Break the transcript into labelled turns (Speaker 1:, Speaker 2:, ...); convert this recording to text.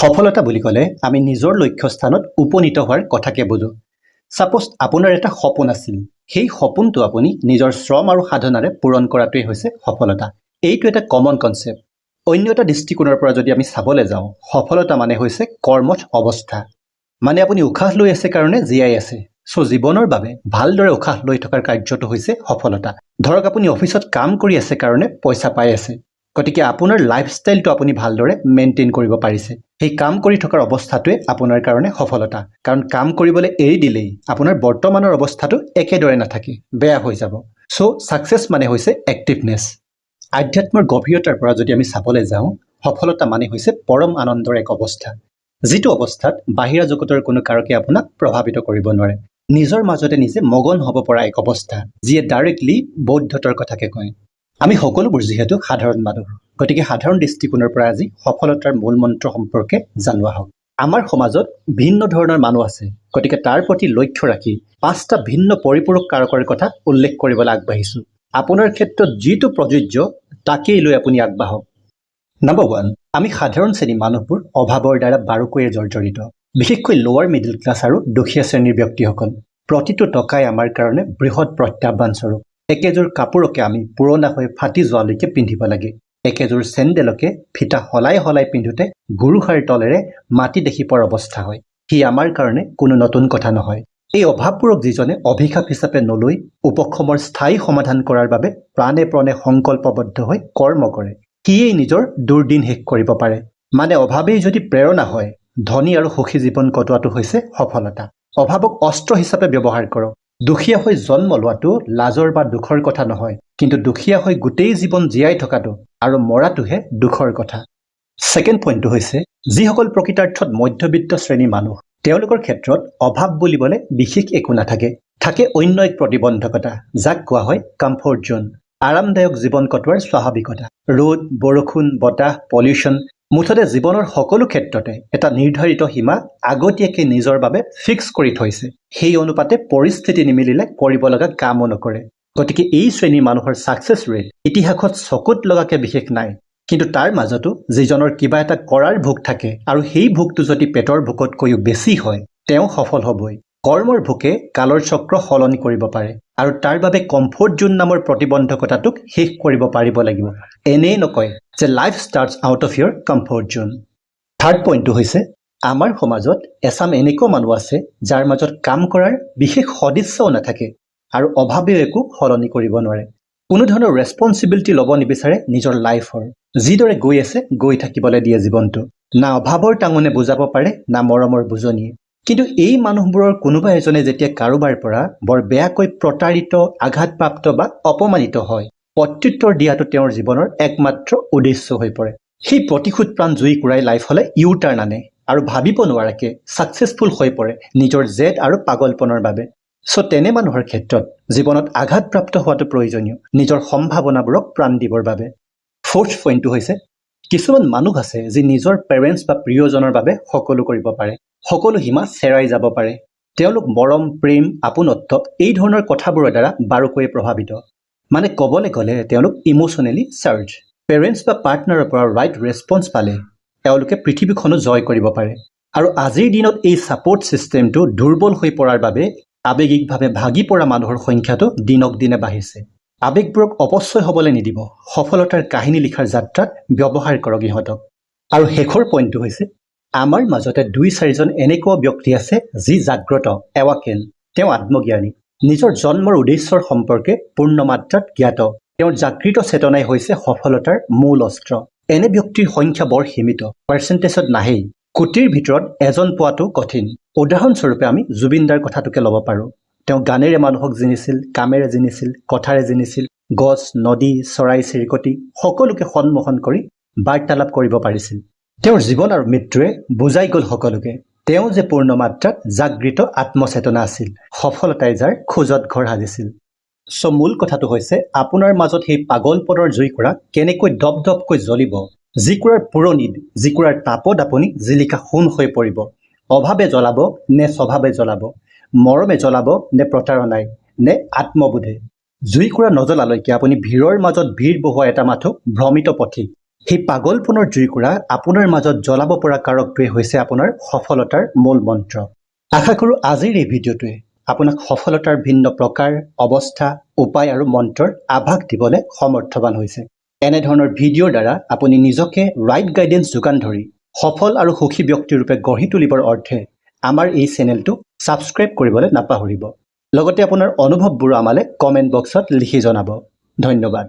Speaker 1: সফলতা বুলি ক'লে আমি নিজৰ লক্ষ্যস্থানত উপনীত হোৱাৰ কথাকে বুজো। ছাপ'জ আপোনাৰ এটা সপোন আছিল, সেই সপোনটো আপুনি নিজৰ শ্ৰম আৰু সাধনাৰে পূৰণ কৰাটোৱেই হৈছে সফলতা। এইটো এটা কমন কনচেপ্ট। অন্য এটা দৃষ্টিকোণৰ পৰা যদি আমি চাবলৈ যাওঁ, সফলতা মানে হৈছে কৰ্মঠ অৱস্থা। মানে আপুনি উশাহ লৈ আছে কাৰণে জীয়াই আছে। চ' জীৱনৰ বাবে ভালদৰে উশাহ লৈ থকাৰ কাৰ্যটো হৈছে সফলতা। ধৰক আপুনি অফিচত কাম কৰি আছে কাৰণে পইচা পাই আছে, গতিকে আপোনাৰ লাইফষ্টাইলটো আপুনি ভালদৰে মেইনটেইন কৰিব পাৰিছে। সেই কাম কৰি থকাৰ অৱস্থাটোৱে আপোনাৰ কাৰণে সফলতা। কাৰণ কাম কৰিবলৈ এৰি দিলেই আপোনাৰ বৰ্তমানৰ অৱস্থাটো একেদৰে নাথাকে, বেয়া হৈ যাব। চ' ছাকচেছ মানে হৈছে এক্টিভনেছ। আধ্যাত্মৰ গভীৰতাৰ পৰা যদি আমি চাবলৈ যাওঁ, সফলতা মানে হৈছে পৰম আনন্দৰ এক অৱস্থা। যিটো অৱস্থাত বাহিৰা জগতৰ কোনো কাৰকে আপোনাক প্ৰভাৱিত কৰিব নোৱাৰে। নিজৰ মাজতে নিজে মগন হ'ব পৰা এক অৱস্থা, যিয়ে ডাইৰেক্টলি বৌদ্ধতাৰ কথাকে কয়। আমি সকলোবোৰ যিহেতু সাধাৰণ মানুহ, গতিকে সাধাৰণ দৃষ্টিকোণৰ পৰা আজি সফলতাৰ মূল মন্ত্ৰ সম্পৰ্কে জানোৱা হওক। আমাৰ সমাজত ভিন্ন ধৰণৰ মানুহ আছে, গতিকে তাৰ প্ৰতি লক্ষ্য ৰাখি 5টা ভিন্ন পৰিপূৰক কাৰকৰ কথা উল্লেখ কৰিবলৈ আগবাঢ়িছো। আপোনাৰ ক্ষেত্ৰত যিটো প্ৰযোজ্য তাকেই লৈ আপুনি আগবাঢ়ক। নম্বৰ 1, আমি সাধাৰণ শ্ৰেণীৰ মানুহবোৰ অভাৱৰ দ্বাৰা বাৰুকৈয়ে জৰ্জৰিত। বিশেষকৈ লোৱাৰ মিডিল ক্লাছ আৰু দুখীয়া শ্ৰেণীৰ ব্যক্তিসকল। প্ৰতিটো টকাই আমাৰ কাৰণে বৃহৎ প্ৰত্যাহ্বান স্বৰূপ। একেযোৰ কাপোৰকে আমি পুৰণা হৈ ফাটি যোৱালৈকে পিন্ধিব লাগে। একেযোৰ চেণ্ডেলকে ফিটা সলাই সলাই পিন্ধোতে গুৰুহাৰ তলেৰে মাটি দেখি পোৱাৰ অৱস্থা হয়। সি আমাৰ কাৰণে কোনো নতুন কথা নহয়। এই অভাৱবোৰক যিজনে অভিশাপ হিচাপে নলৈ উপশমৰ স্থায়ী সমাধান কৰাৰ বাবে প্ৰাণে প্ৰাণে সংকল্পবদ্ধ হৈ কৰ্ম কৰে, সিয়েই নিজৰ দুৰ্দিন শেষ কৰিব পাৰে। মানে অভাৱেই যদি প্ৰেৰণা হয়, ধনী আৰু সুখী জীৱন কটোৱাটো হৈছে সফলতা। অভাৱক অস্ত্ৰ হিচাপে ব্যৱহাৰ কৰক। দুখীয়া হৈ জন্ম লোৱাটো লাজৰ বা দুখৰ কথা নহয়, কিন্তু দুখীয়া হৈ গোটেই জীৱন জীয়াই থকাটো আৰু মৰাটোহে দুখৰ কথা। ছেকেণ্ড পইণ্টটো হৈছে, যিসকল প্ৰকৃতাৰ্থত মধ্যবিত্ত শ্ৰেণীৰ মানুহ, তেওঁলোকৰ ক্ষেত্ৰত অভাৱ বুলিবলৈ বিশেষ একো নাথাকে। থাকে অন্য এক প্ৰতিবন্ধকতা, যাক কোৱা হয় কমফৰ্ট জোন। আৰামদায়ক জীৱন কটোৱাৰ স্বাভাৱিকতা। ৰ'দ, বৰষুণ, বতাহ, পলিউশ্যন, মুঠতে জীৱনৰ সকলো ক্ষেত্ৰতে এটা নিৰ্ধাৰিত সীমা আগতীয়াকৈ নিজৰ বাবে ফিক্স কৰি থৈছে। সেই অনুপাতে পৰিস্থিতি নিমিলিলে কৰিব লগা কামো নকৰে। গতিকে এই শ্ৰেণীৰ মানুহৰ ছাকচেছ ৰেট ইতিহাসত চকুত লগাকে বিশেষ নাই। কিন্তু তাৰ মাজতো যিজনৰ কিবা এটা কৰাৰ ভোক থাকে আৰু সেই ভোকটো যদি পেটৰ ভোকতকৈও বেছি হয়, তেওঁ সফল হ'বই। কৰ্মৰ ভোকে কালৰ চক্ৰ সলনি কৰিব পাৰে, আৰু তাৰ বাবে কমফৰ্ট জোন নামৰ প্ৰতিবন্ধকতাটোক শেষ কৰিব পাৰিব লাগিব। এনেই নকয় যে life starts out of your comfort zone. Third পইণ্টটো হৈছে, আমাৰ সমাজত এচাম এনেকুৱা মানুহ আছে যাৰ মাজত কাম কৰাৰ বিশেষ সদিচ্ছাও নাথাকে আৰু অভাৱেও একো সলনি কৰিব নোৱাৰে। কোনো ধৰণৰ ৰেছপনচিবিলিটি ল'ব নিবিচাৰে নিজৰ লাইফৰ। যিদৰে গৈ আছে গৈ থাকিবলৈ দিয়ে জীৱনটো। না অভাৱৰ টাঙোনে বুজাব পাৰে, না মৰমৰ বুজনিয়ে। কিন্তু এই মানুহবোৰৰ কোনোবা এজনে যেতিয়া কাৰোবাৰ পৰা বৰ বেয়াকৈ প্ৰতাৰিত, আঘাতপ্ৰাপ্ত বা অপমানিত হয়, প্ৰত্যুত্তৰ দিয়াটো তেওঁৰ জীৱনৰ একমাত্ৰ উদ্দেশ্য হৈ পৰে। সেই প্ৰতিশোধ প্ৰাণ জুই কুৰাই লাইফলৈ ইউ-টাৰ্ণ আনে আৰু ভাবিব নোৱাৰাকে ছাকচেছফুল হৈ পৰে নিজৰ জেদ আৰু পাগলপনৰ বাবে। চ' তেনে মানুহৰ ক্ষেত্ৰত জীৱনত আঘাতপ্ৰাপ্ত হোৱাটো প্ৰয়োজনীয়, নিজৰ সম্ভাৱনাবোৰক প্ৰাণ দিবৰ বাবে। ফ'ৰ্থ পইণ্টটো হৈছে, কিছুমান মানুহ আছে যি নিজৰ পেৰেণ্টছ বা প্ৰিয়জনৰ বাবে সকলো কৰিব পাৰে, সকলো সীমা চেৰাই যাব পাৰে। তেওঁলোক মৰম, প্ৰেম, আপোনত্ব এই ধৰণৰ কথাবোৰৰ দ্বাৰা বাৰুকৈয়ে প্ৰভাৱিত। মানে ক'বলৈ গ'লে তেওঁলোক ইম'চনেলি চাৰ্জ। পেৰেণ্টছ বা পাৰ্টনাৰৰ পৰা ৰাইট ৰেছপন্স পালে তেওঁলোকে পৃথিৱীখনো জয় কৰিব পাৰে। আৰু আজিৰ দিনত এই ছাপৰ্ট ছিষ্টেমটো দুৰ্বল হৈ পৰাৰ বাবে আৱেগিকভাৱে ভাগি পৰা মানুহৰ সংখ্যাটো দিনক দিনে বাঢ়িছে। আৱেগবোৰক অপচয় হ'বলৈ নিদিব। সফলতাৰ কাহিনী লিখাৰ যাত্ৰাত ব্যৱহাৰ কৰক ইহঁতক। আৰু শেষৰ পইণ্টটো হৈছে, আমাৰ মাজতে 2-4জন এনেকুৱা ব্যক্তি আছে যি জাগ্ৰত, এৱাকেন। তেওঁ আত্মজ্ঞানী, নিজৰ জন্মৰ উদ্দেশ্যৰ সম্পৰ্কে পূৰ্ণ মাত্ৰাত জ্ঞাত। তেওঁৰ জাগৃত চেতনাই হৈছে সফলতাৰ মূল অস্ত্ৰ। এনে ব্যক্তিৰ সংখ্যা বৰ সীমিত, পাৰ্চেণ্টেজত নাহেই। কোটিৰ ভিতৰত এজন পোৱাটো কঠিন। উদাহৰণস্বৰূপে আমি জুবিন দাৰ কথাটোকে ল'ব পাৰোঁ। তেওঁ গানেৰে মানুহক জিনিছিল, কামেৰে জিনিছিল, কথাৰে জিনিছিল। গছ, নদী, চৰাই চিৰিকটি সকলোকে সন্মোহন কৰি বাৰ্তালাপ কৰিব পাৰিছিল। তেওঁৰ জীৱন আৰু মৃত্যুৱে বুজাই গ'ল সকলোকে, তেওঁ যে পূৰ্ণ মাত্ৰাত জাগৃত আত্মচেতনা আছিল, সফলতাই যাৰ খোজত ঘৰ সাজিছিল। চ' মূল কথাটো হৈছে, আপোনাৰ মাজত সেই পাগলপনৰ জুইকুৰা কেনেকৈ দপদপকৈ জ্বলিব, যিকুৰাৰ পুৰণিত, যিকুৰাৰ তাপত আপুনি জিলিকা সোণ হৈ পৰিব। অভাৱে জ্বলাব নে স্বভাৱে জ্বলাব, মৰমে জ্বলাব নে প্ৰতাৰণাই, নে আত্মবোধে। জুইকুৰা নজ্বলালৈকে আপুনি ভিৰৰ মাজত ভিৰ বহুৱা এটা মাথো ভ্ৰমিত পথিক। সেই পাগলপনৰ জুইকুৰা আপোনাৰ মাজত জ্বলাব পৰা কাৰকটোৱে হৈছে আপোনাৰ সফলতাৰ মূল মন্ত্ৰ। আশা কৰোঁ আজিৰ এই ভিডিঅ'টোৱে আপোনাক সফলতাৰ ভিন্ন প্ৰকাৰ, অৱস্থা, উপায় আৰু মন্ত্ৰৰ আভাস দিবলৈ সমৰ্থৱান হৈছে। এনেধৰণৰ ভিডিঅ'ৰ দ্বাৰা আপুনি নিজকে ৰাইট গাইডেন্স যোগান ধৰি সফল আৰু সুখী ব্যক্তিৰূপে গঢ়ি তুলিবৰ অৰ্থে আমাৰ এই চেনেলটো ছাবস্ক্ৰাইব কৰিবলৈ নাপাহৰিব। লগতে আপোনাৰ অনুভৱবোৰ আমালৈ কমেণ্ট বক্সত লিখি জনাব। ধন্যবাদ।